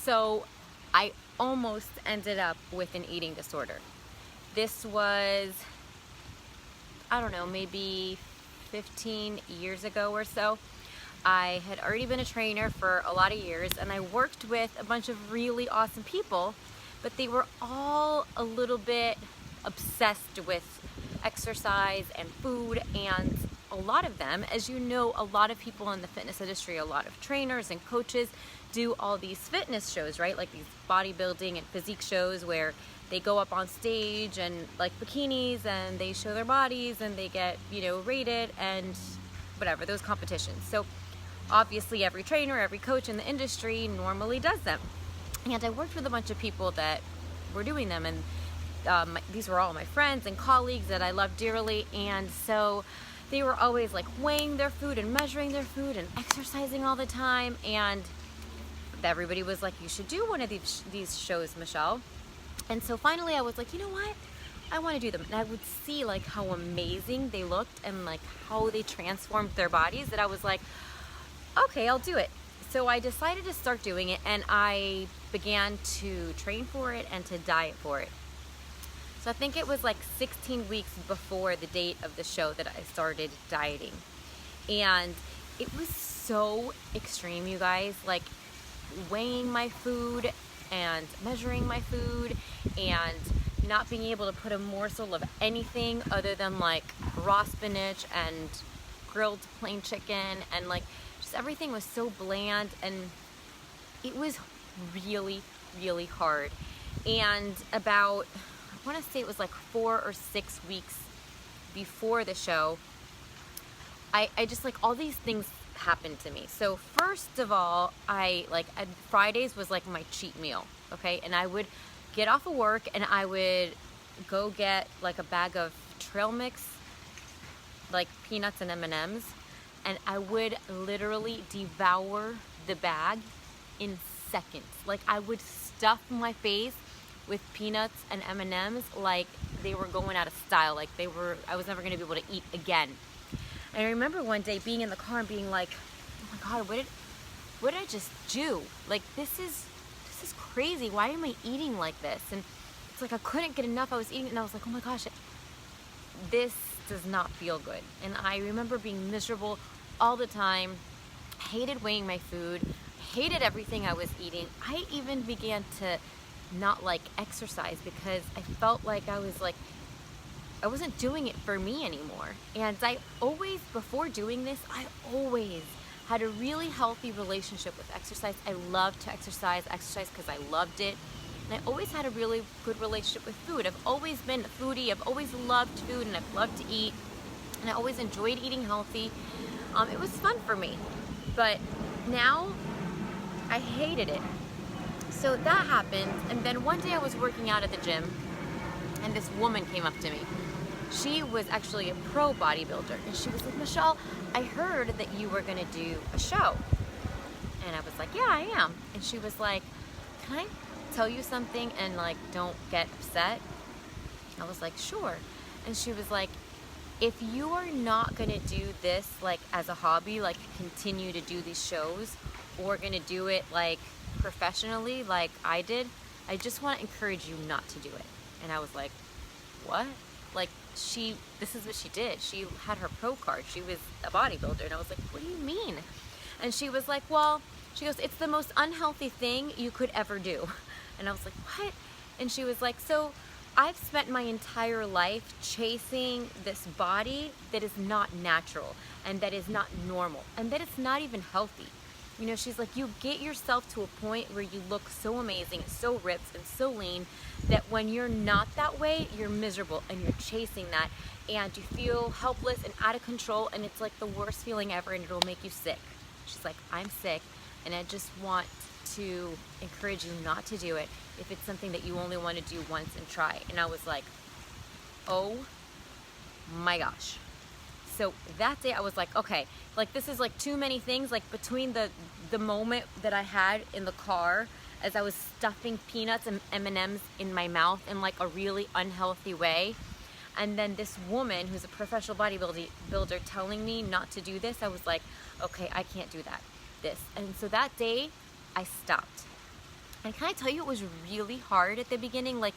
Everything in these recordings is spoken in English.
So I almost ended up with an eating disorder. This was, I don't know, maybe 15 years ago or so. I had already been a trainer for a lot of years, and I worked with a bunch of really awesome people, but they were all a little bit obsessed with exercise and food. And a lot of them, as you know, a lot of people in the fitness industry, a lot of trainers and coaches do all these fitness shows, right? Like these bodybuilding and physique shows where they go up on stage and like bikinis and they show their bodies and they get, rated and whatever, those competitions. So obviously every trainer, every coach in the industry normally does them. And I worked with a bunch of people that were doing them, and these were all my friends and colleagues that I love dearly. And so they were always like weighing their food and measuring their food and exercising all the time. And everybody was like, you should do one of these shows, Michelle. And so finally I was like, you know what? I want to do them. And I would see like how amazing they looked and like how they transformed their bodies, that I was like, okay, I'll do it. So I decided to start doing it, and I began to train for it and to diet for it. So I think it was like 16 weeks before the date of the show that I started dieting. And it was so extreme, you guys, like weighing my food and measuring my food and not being able to put a morsel of anything other than like raw spinach and grilled plain chicken, and like just everything was so bland, and it was really, really hard. And about, I want to say it was like 4 or 6 weeks before the show, I just like all these things happened to me. So first of all, Fridays was like my cheat meal, okay? And I would get off of work and I would go get like a bag of trail mix, like peanuts and M&Ms, and I would literally devour the bag in seconds. Like I would stuff my face with peanuts and M&Ms like they were going out of style, like I was never going to be able to eat again. And I remember one day being in the car and being like, oh my God, what did I just do? Like this is crazy. Why am I eating like this? And it's like I couldn't get enough. I was eating and I was like, oh my gosh, this does not feel good. And I remember being miserable all the time, hated weighing my food, hated everything I was eating. I even began to not like exercise because I felt like I wasn't doing it for me anymore. And before doing this, I always had a really healthy relationship with exercise. I loved to exercise because I loved it. And I always had a really good relationship with food. I've always been a foodie. I've always loved food and I've loved to eat. And I always enjoyed eating healthy. It was fun for me. But now I hated it. So that happened. And then one day I was working out at the gym and this woman came up to me. She was actually a pro bodybuilder, and she was like, Michelle, I heard that you were going to do a show. And I was like, yeah, I am. And she was like, can I tell you something and like don't get upset? I was like, sure. And she was like, if you are not going to do this like as a hobby, like continue to do these shows, or going to do it like professionally like I did, I just want to encourage you not to do it. And I was like, what? Like this is what she did. She had her pro card. She was a bodybuilder. And I was like, what do you mean? And she was like, well, she goes, it's the most unhealthy thing you could ever do. And I was like, what? And she was like, so I've spent my entire life chasing this body that is not natural and that is not normal and that it's not even healthy. She's like, you get yourself to a point where you look so amazing, so ripped and so lean that when you're not that way, you're miserable and you're chasing that and you feel helpless and out of control, and it's like the worst feeling ever and it'll make you sick. She's like, I'm sick and I just want to encourage you not to do it if it's something that you only want to do once and try. And I was like, oh my gosh. So that day I was like, okay, like this is like too many things, like between the moment that I had in the car as I was stuffing peanuts and M&Ms in my mouth in like a really unhealthy way, and then this woman who's a professional bodybuilder telling me not to do this, I was like, okay, I can't do this. And so that day I stopped. And can I tell you, it was really hard at the beginning. Like,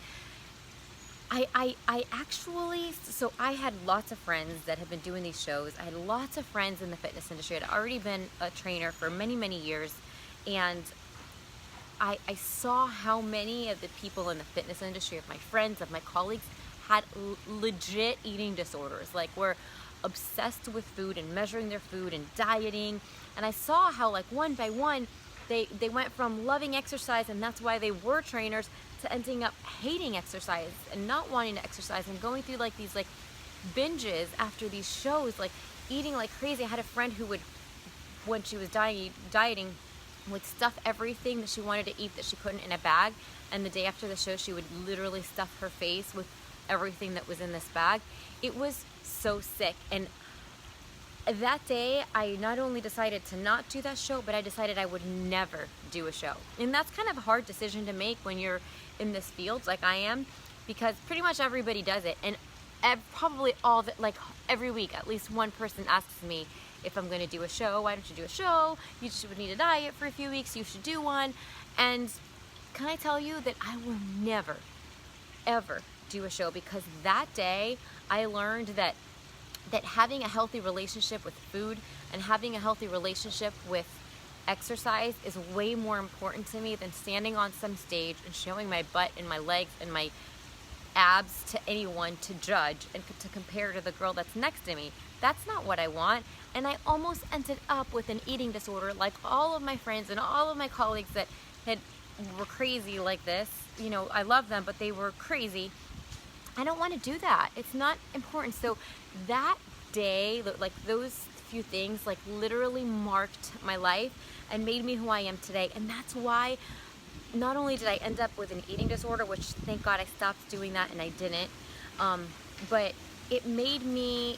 I actually, so I had lots of friends that had been doing these shows. I had lots of friends in the fitness industry. I'd already been a trainer for many, many years. And I saw how many of the people in the fitness industry, of my friends, of my colleagues, had legit eating disorders. Like, were obsessed with food and measuring their food and dieting. And I saw how, like, one by one, they went from loving exercise, and that's why they were trainers, to ending up hating exercise and not wanting to exercise and going through like these like binges after these shows, like eating like crazy. I had a friend who would, when she was dieting, would stuff everything that she wanted to eat that she couldn't in a bag, and the day after the show she would literally stuff her face with everything that was in this bag. It was so sick. And that day, I not only decided to not do that show, but I decided I would never do a show. And that's kind of a hard decision to make when you're in this field like I am, because pretty much everybody does it. And probably all that, like every week, at least one person asks me if I'm going to do a show. Why don't you do a show? You would need a diet for a few weeks. You should do one. And can I tell you that I will never, ever do a show, because that day I learned that having a healthy relationship with food and having a healthy relationship with exercise is way more important to me than standing on some stage and showing my butt and my legs and my abs to anyone to judge and to compare to the girl that's next to me. That's not what I want. And I almost ended up with an eating disorder, like all of my friends and all of my colleagues that were crazy like this. You know, I love them, but they were crazy. I don't want to do that. It's not important. So that day, like those few things, like literally marked my life and made me who I am today. And that's why not only did I end up with an eating disorder, which thank God I stopped doing that and I didn't, but it made me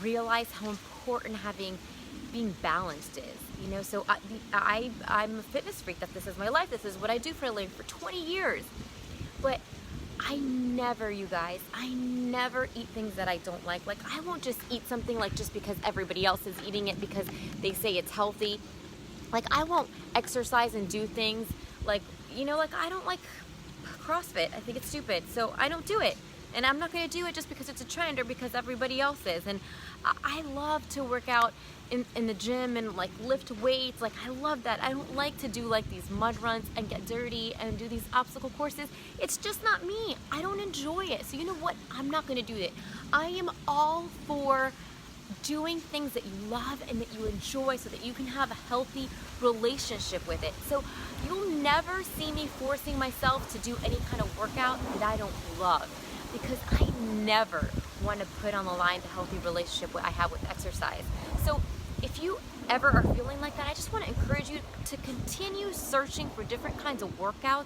realize how important being balanced is. You know, so I'm a fitness freak. That this is my life. This is what I do for a living for 20 years. But I never, you guys, I never eat things that I don't like. Like, I won't just eat something like just because everybody else is eating it because they say it's healthy. Like, I won't exercise and do things like, you know, like I don't like CrossFit. I think it's stupid. So I don't do it. And I'm not going to do it just because it's a trend or because everybody else is. And I love to work out in the gym and like lift weights. Like, I love that. I don't like to do like these mud runs and get dirty and do these obstacle courses. It's just not me. I don't enjoy it. So you know what? I'm not going to do it. I am all for doing things that you love and that you enjoy so that you can have a healthy relationship with it. So you'll never see me forcing myself to do any kind of workout that I don't love, because I never want to put on the line the healthy relationship I have with exercise. So if you ever are feeling like that, I just want to encourage you to continue searching for different kinds of workouts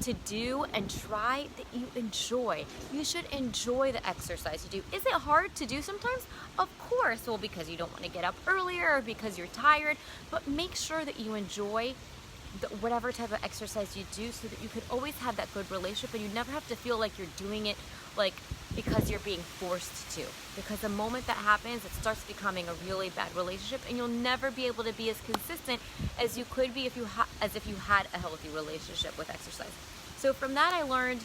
to do and try that you enjoy. You should enjoy the exercise you do. Is it hard to do sometimes? Of course. Well, because you don't want to get up earlier or because you're tired, but make sure that you enjoy whatever type of exercise you do, so that you could always have that good relationship and you never have to feel like you're doing it like because you're being forced to. Because the moment that happens, it starts becoming a really bad relationship, and you'll never be able to be as consistent as you could be if you had a healthy relationship with exercise. So from that, I learned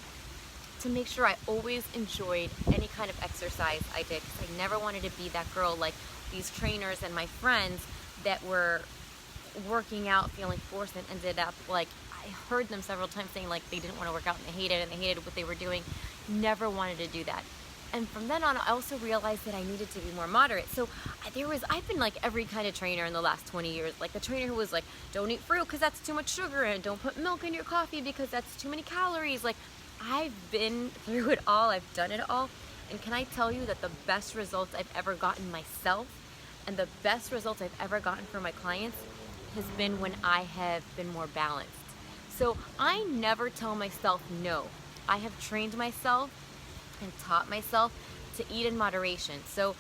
to make sure I always enjoyed any kind of exercise I did, because I never wanted to be that girl like these trainers and my friends that were working out feeling forced and ended up like, I heard them several times saying like they didn't want to work out and they hated what they were doing. Never wanted to do that. And from then on, I also realized that I needed to be more moderate. So I've been like every kind of trainer in the last 20 years. Like the trainer who was like, don't eat fruit because that's too much sugar, and don't put milk in your coffee because that's too many calories. Like, I've been through it all. I've done it all. And can I tell you that the best results I've ever gotten myself and the best results I've ever gotten for my clients has been when I have been more balanced. So I never tell myself no. I have trained myself and taught myself to eat in moderation. So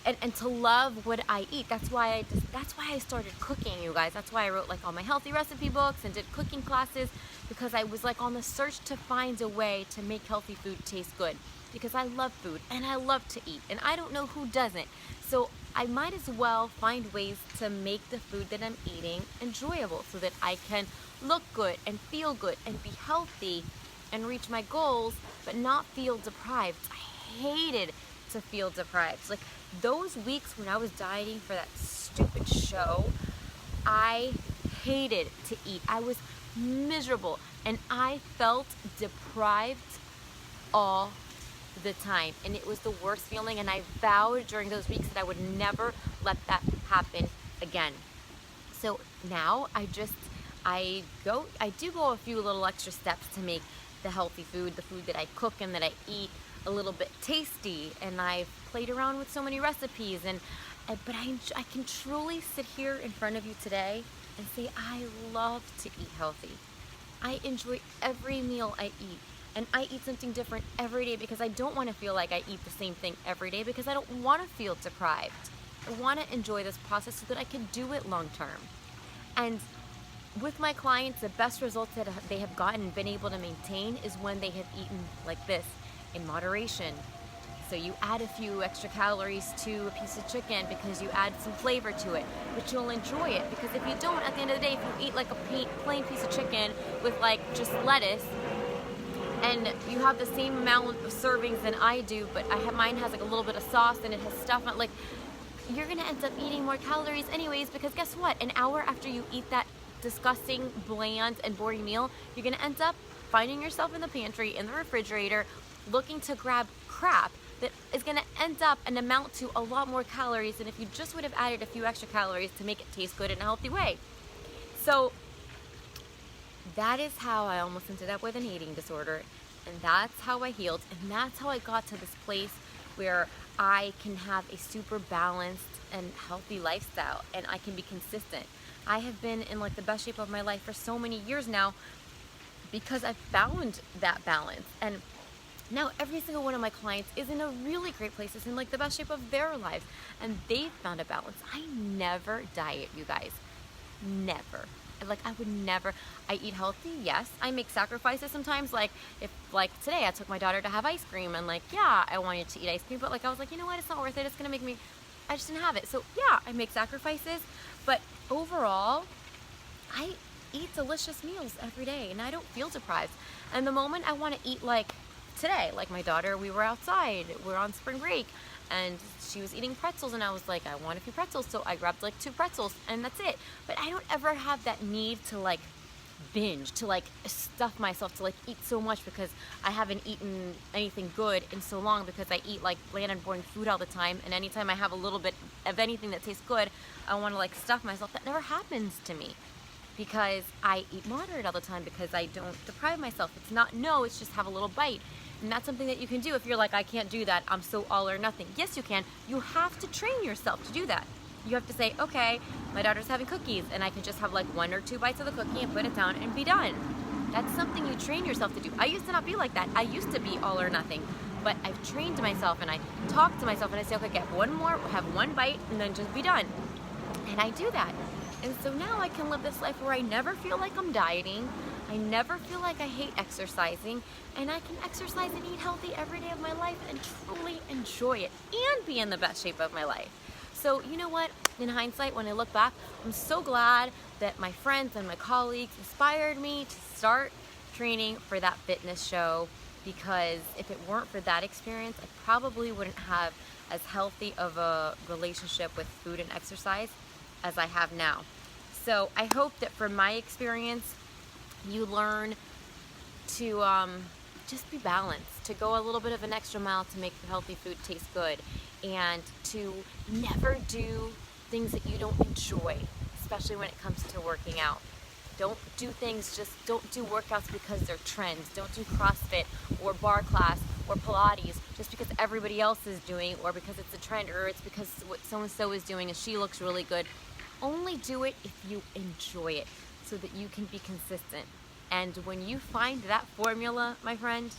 and to love what I eat. That's why I started cooking, you guys. That's why I wrote like all my healthy recipe books and did cooking classes, because I was like on the search to find a way to make healthy food taste good, because I love food and I love to eat, and I don't know who doesn't. So I might as well find ways to make the food that I'm eating enjoyable so that I can look good and feel good and be healthy and reach my goals, but not feel deprived. I hated to feel deprived. Like those weeks when I was dieting for that stupid show, I hated to eat. I was miserable and I felt deprived all the time, and it was the worst feeling, and I vowed during those weeks that I would never let that happen again. So now I do go a few little extra steps to make the healthy food, the food that I cook and that I eat, a little bit tasty, and I've played around with so many recipes, but I can truly sit here in front of you today and say I love to eat healthy. I enjoy every meal I eat, and I eat something different every day because I don't want to feel like I eat the same thing every day, because I don't want to feel deprived. I want to enjoy this process so that I can do it long term. And with my clients, the best results that they have gotten and been able to maintain is when they have eaten like this, in moderation. So you add a few extra calories to a piece of chicken because you add some flavor to it, but you'll enjoy it, because if you don't, at the end of the day, if you eat like a plain piece of chicken with like just lettuce, and you have the same amount of servings than I do, but mine has like a little bit of sauce and it has stuff on, like, you're gonna end up eating more calories anyways, because guess what? An hour after you eat that disgusting, bland, and boring meal, you're gonna end up finding yourself in the pantry, in the refrigerator, looking to grab crap that is gonna end up and amount to a lot more calories than if you just would have added a few extra calories to make it taste good in a healthy way. So that is how I almost ended up with an eating disorder, and that's how I healed, and that's how I got to this place where I can have a super balanced and healthy lifestyle, and I can be consistent. I have been in like the best shape of my life for so many years now because I've found that balance. And now every single one of my clients is in a really great place, is in like the best shape of their lives, and they've found a balance. I never diet, you guys. Never. Like I would never. I eat healthy, yes. I make sacrifices sometimes, like if like today I took my daughter to have ice cream, and like yeah, I wanted to eat ice cream, but like I was like, you know what, it's not worth it. It's gonna make me, I just didn't have it. So yeah, I make sacrifices, but overall, I eat delicious meals every day and I don't feel deprived. And the moment I want to eat, like today, like my daughter, we were outside, we're on spring break, and she was eating pretzels, and I was like, I want a few pretzels, so I grabbed like 2 pretzels, and that's it. But I don't ever have that need to like binge, to like stuff myself, to like eat so much, because I haven't eaten anything good in so long, because I eat like bland and boring food all the time, and anytime I have a little bit of anything that tastes good, I want to like stuff myself. That never happens to me because I eat moderate all the time, because I don't deprive myself. It's not no, it's just have a little bite. And that's something that you can do if you're like, I can't do that, I'm so all or nothing. Yes, you can. You have to train yourself to do that. You have to say, okay, my daughter's having cookies, and I can just have like 1 or 2 bites of the cookie and put it down and be done. That's something you train yourself to do. I used to not be like that. I used to be all or nothing. But I've trained myself, and I talk to myself, and I say, okay, get 1 more, have 1 bite, and then just be done. And I do that. And so now I can live this life where I never feel like I'm dieting. I never feel like I hate exercising, and I can exercise and eat healthy every day of my life and truly enjoy it and be in the best shape of my life. So you know what, in hindsight, when I look back, I'm so glad that my friends and my colleagues inspired me to start training for that fitness show, because if it weren't for that experience, I probably wouldn't have as healthy of a relationship with food and exercise as I have now. So I hope that from my experience, you learn to just be balanced, to go a little bit of an extra mile to make the healthy food taste good, and to never do things that you don't enjoy, especially when it comes to working out. Don't do workouts because they're trends. Don't do CrossFit or bar class or Pilates just because everybody else is doing, or because it's a trend, or it's because what so-and-so is doing and she looks really good. Only do it if you enjoy it, so that you can be consistent. And when you find that formula, my friend,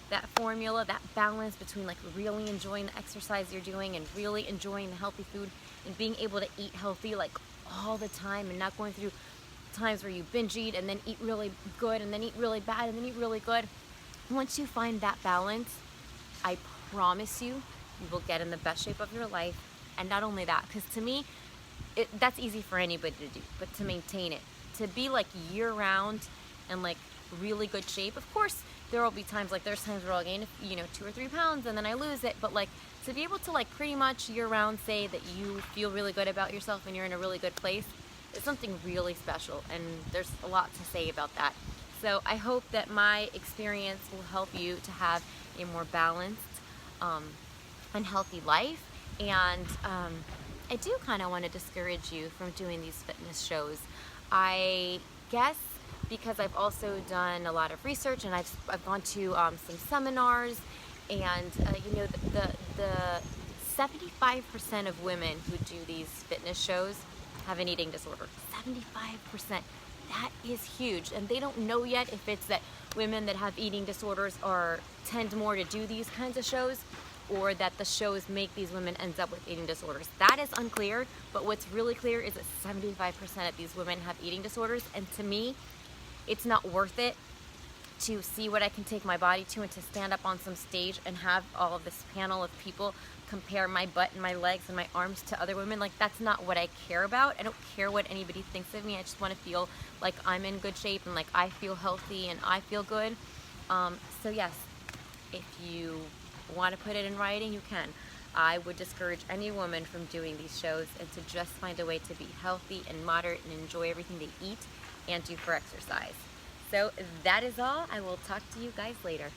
that formula, that balance between like really enjoying the exercise you're doing and really enjoying the healthy food, and being able to eat healthy like all the time, and not going through times where you binge eat and then eat really good and then eat really bad and then eat really good. Once you find that balance, I promise you, you will get in the best shape of your life, And not only that, because to me, that's easy for anybody to do, but to maintain it, to be like year-round and like really good shape. Of course, there will be times, like there's times where I'll gain, 2 or 3 pounds and then I lose it, but like to be able to like pretty much year-round say that you feel really good about yourself and you're in a really good place is something really special, and there's a lot to say about that. So I hope that my experience will help you to have a more balanced and healthy life. And I do kind of want to discourage you from doing these fitness shows. I guess because I've also done a lot of research, and I've gone to some seminars, and the 75% of women who do these fitness shows have an eating disorder. 75%. That is huge, and they don't know yet if it's that women that have eating disorders tend more to do these kinds of shows, or that the shows make these women end up with eating disorders. That is unclear, but what's really clear is that 75% of these women have eating disorders, and to me, it's not worth it to see what I can take my body to and to stand up on some stage and have all of this panel of people compare my butt and my legs and my arms to other women. Like, that's not what I care about. I don't care what anybody thinks of me. I just want to feel like I'm in good shape and like I feel healthy and I feel good. So yes, if you want to put it in writing, you can. I would discourage any woman from doing these shows, and to just find a way to be healthy and moderate and enjoy everything they eat and do for exercise. So that is all. I will talk to you guys later.